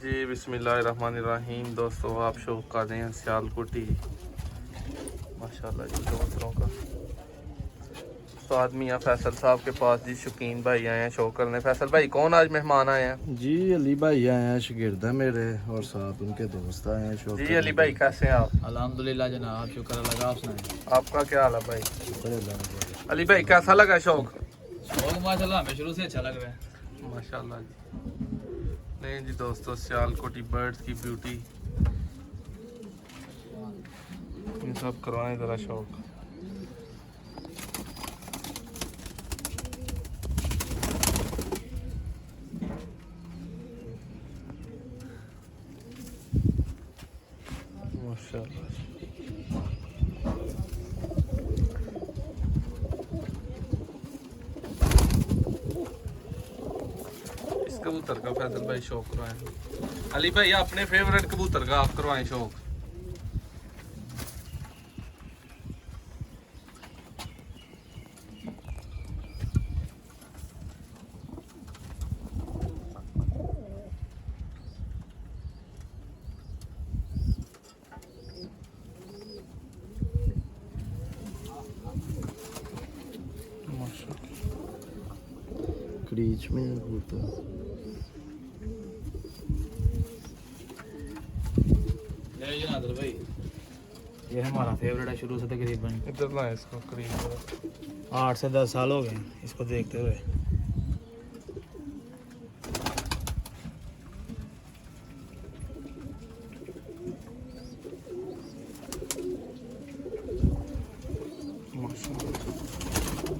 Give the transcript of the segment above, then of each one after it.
जी बिस्मिल्लाहिर्रहमानिर्रहीम। दोस्तों आप शौक कर रहे हैं सियालकोटी माशाल्लाह जी कबूतरों का। तो आदमी यहाँ फैसल साहब के पास जी शौकीन भाई आए हैं शौक करने। फैसल भाई कौन आज मेहमान आए हैं? जी अली भाई आए हैं, शागिर्द है मेरे और साथ उनके दोस्त आए हैं शौक जी अली भाई कैसे हैं आप? अल्हम्दुलिल्लाह जनाब, शुक्र अल्लाह का। आप सुनाएं? आपका क्या हाल है भाई? शुक्र अल्लाह का। अली भाई कैसा लगा शौक? शौक माशाल्लाह हमें शुरू से अच्छा लग रहा है। माशाल्लाह जी। नहीं जी दोस्तों सियालकोटी बर्ड्स की ब्यूटी इन सब करवाएं ज़रा शौक। माशाल्लाह इस कबूतर का फैसल भाई शौक करवाएं। अली भाई अपने फेवरेट कबूतर का आप करवाएं शौक। क्रीच में कबूतर ले नादर भाई, ये हमारा फेवरेट है शुरू से तकरीबन। इधर लाए इसको करीब 8 से 10 साल हो गए इसको देखते हुए।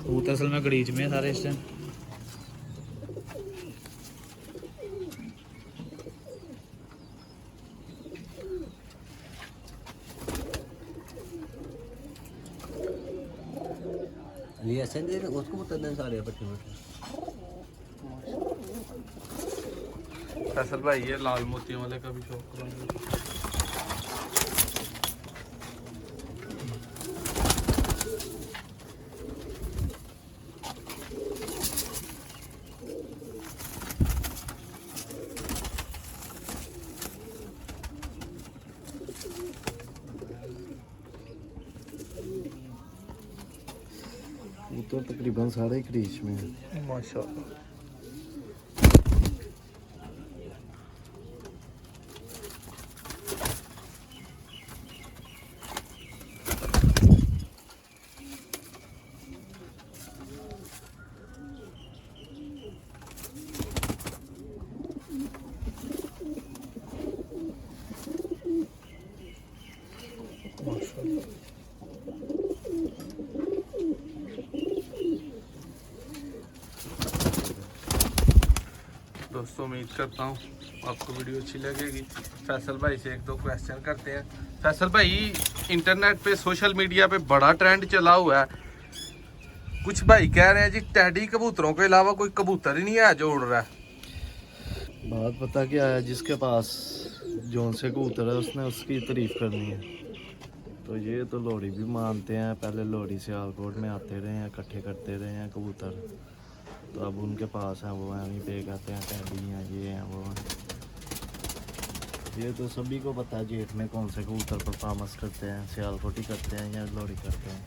कबूतर असल में गड़ीच में सारे इस टाइम। ये ऐसे दे उसको बता सारे पट्टे पट्टे। फैसल भाई ये लाल मोतियों वाले का भी शौक करवाएंगे। कबूतर तकरीबन सारे क्रीच में है। माशाल्लाह दोस्तों उम्मीद करता हूँ आपको वीडियो अच्छी लगेगी। फैसल भाई से एक दो क्वेश्चन करते हैं। फैसल भाई इंटरनेट पे सोशल मीडिया पे बड़ा ट्रेंड चला हुआ है, कुछ भाई कह रहे हैं जी टैडी कबूतरों के अलावा कोई कबूतर ही नहीं है जो उड़ रहा है। बात पता क्या है, जिसके पास जौन से कबूतर है उसने उसकी तारीफ करनी है। तो ये तो लोहड़ी भी मानते हैं, पहले लोहड़ी सियालकोट में आते रहे हैं, इकट्ठे करते रहे हैं कबूतर। तो अब उनके पास हैं, वो वहीं पे कहते हैं टैडी हैं, ये हैं वो हैं। ये तो सभी को पता है जेठ में कौन से कबूतर परफॉर्मेंस करते हैं, सियालकोटी करते हैं या लोहड़ी करते हैं।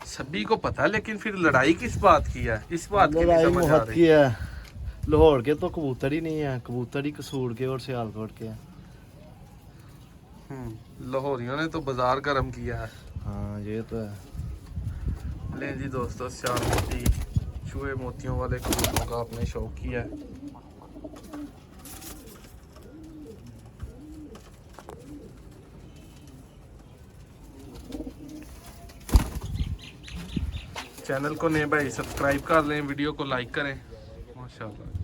सभी को पता है, लेकिन फिर लड़ाई किस बात की है? इस बात की लड़ाई नहीं समझ आ मोहब्बत रही। की है। लाहौर के तो कबूतर ही नहीं है, कबूतर ही कसूर के और सियालकोट के हैं। लाहौरियों ने तो बाजार गर्म किया है। हाँ ये तो है। ले जी दोस्तों सियालकोटी चूहे मोतियों वाले कबूतरों का आपने शौक किया है। चैनल को नए भाई सब्सक्राइब कर लें, वीडियो को लाइक करें। माशाल्लाह।